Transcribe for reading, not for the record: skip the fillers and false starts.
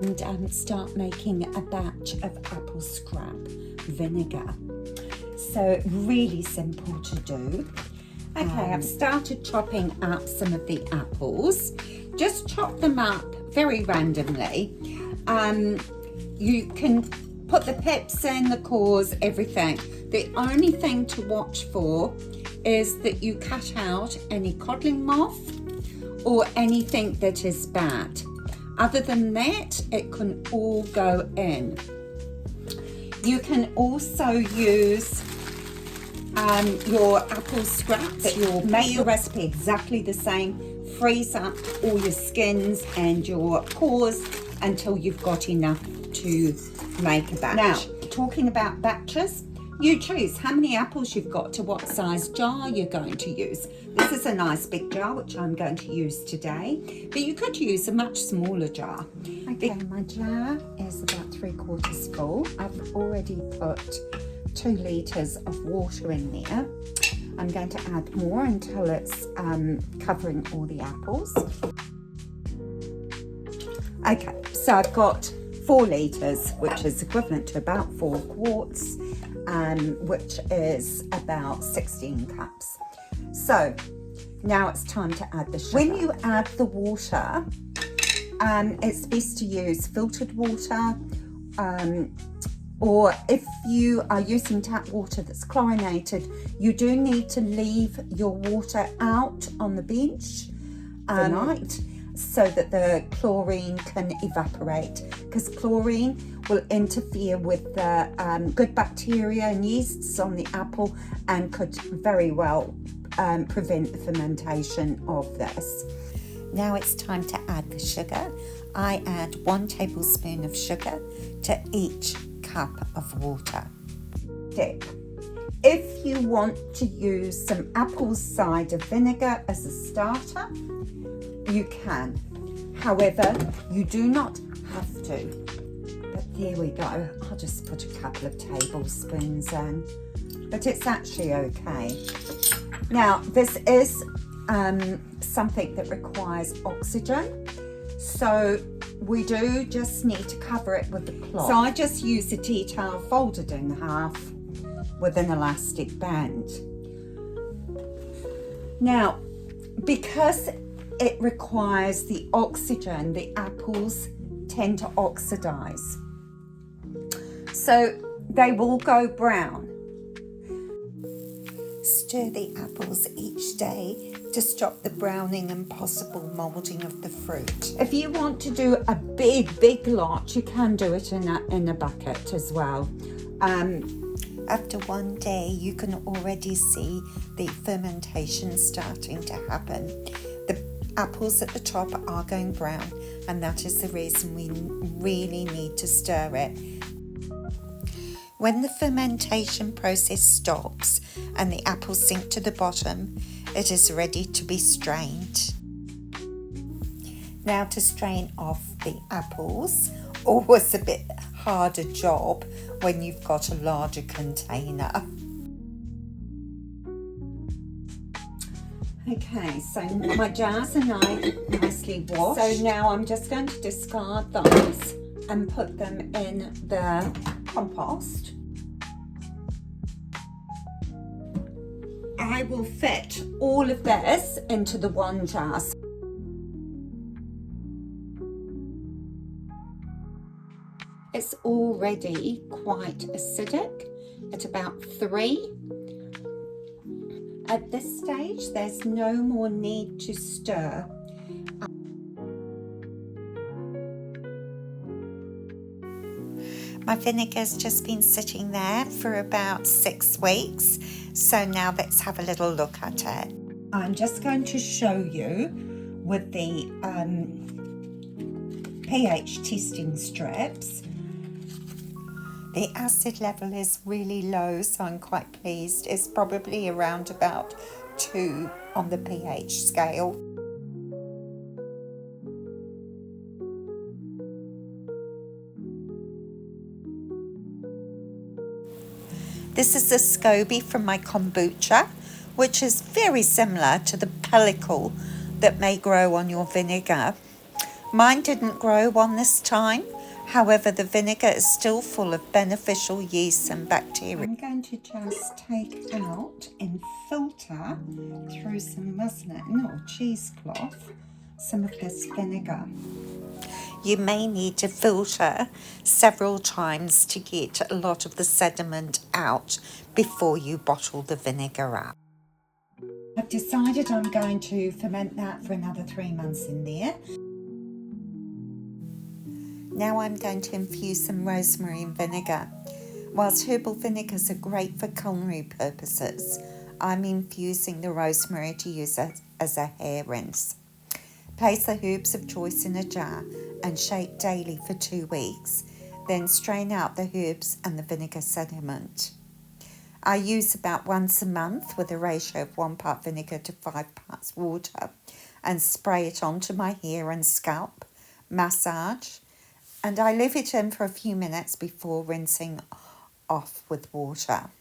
and start making a batch of apple scrap vinegar. So really simple to do. Okay, I've started chopping up some of the apples. Just chop them up very randomly. You can put the pips in, the cores, everything. The only thing to watch for is that you cut out any codling moth or anything that is bad. Other than that, it can all go in. You can also use your apple scraps. You'll make the recipe exactly the same. Freeze up all your skins and your cores until you've got enough to make a batch. Now, talking about batches, you choose how many apples you've got to what size jar you're going to use. This is a nice big jar, which I'm going to use today, but you could use a much smaller jar. Okay, my jar is about 3/4 full. I've already put 2 litres of water in there. I'm going to add more until it's covering all the apples. Okay, so I've got 4 litres, which is equivalent to about 4 quarts, which is about 16 cups. So now it's time to add the sugar. When you add the water, it's best to use filtered water, or if you are using tap water that's chlorinated, you do need to leave your water out on the bench overnight so that the chlorine can evaporate, because chlorine will interfere with the good bacteria and yeasts on the apple and could very well prevent the fermentation of this. Now it's time to add the sugar. I add 1 tablespoon of sugar to each cup of water. Tip: if you want to use some apple cider vinegar as a starter, you can. However, you do not have to. But there we go. I'll just put a couple of tablespoons in, but it's actually okay. Now, this is something that requires oxygen, so we do just need to cover it with a cloth. So I just use a tea towel folded in half with an elastic band. Now, because it requires the oxygen, the apples tend to oxidize. So they will go brown. Stir the apples each day to stop the browning and possible moulding of the fruit. If you want to do a big lot, you can do it in a bucket as well. After 1 day, you can already see the fermentation starting to happen. The apples at the top are going brown, and that is the reason we really need to stir it. When the fermentation process stops and the apples sink to the bottom, it is ready to be strained. Now to strain off the apples, always a bit harder job when you've got a larger container. Okay, so my jars are nicely washed. So now I'm just going to discard those and put them in the compost. I will fit all of this into the 1 jar. It's already quite acidic at about 3. At this stage, there's no more need to stir. My vinegar's just been sitting there for about 6 weeks, so now let's have a little look at it. I'm just going to show you with the pH testing strips. The acid level is really low, so I'm quite pleased. It's probably around about 2 on the pH scale. This is the SCOBY from my kombucha, which is very similar to the pellicle that may grow on your vinegar. Mine didn't grow one this time. However, the vinegar is still full of beneficial yeasts and bacteria. I'm going to just take out and filter through some muslin or cheesecloth some of this vinegar. You may need to filter several times to get a lot of the sediment out before you bottle the vinegar up. I've decided I'm going to ferment that for another 3 months in there. Now I'm going to infuse some rosemary and vinegar. Whilst herbal vinegars are great for culinary purposes, I'm infusing the rosemary to use as a hair rinse. Place the herbs of choice in a jar and shake daily for 2 weeks. Then strain out the herbs and the vinegar sediment. I use about once a month with a ratio of 1 part vinegar to 5 parts water and spray it onto my hair and scalp, massage, and I leave it in for a few minutes before rinsing off with water.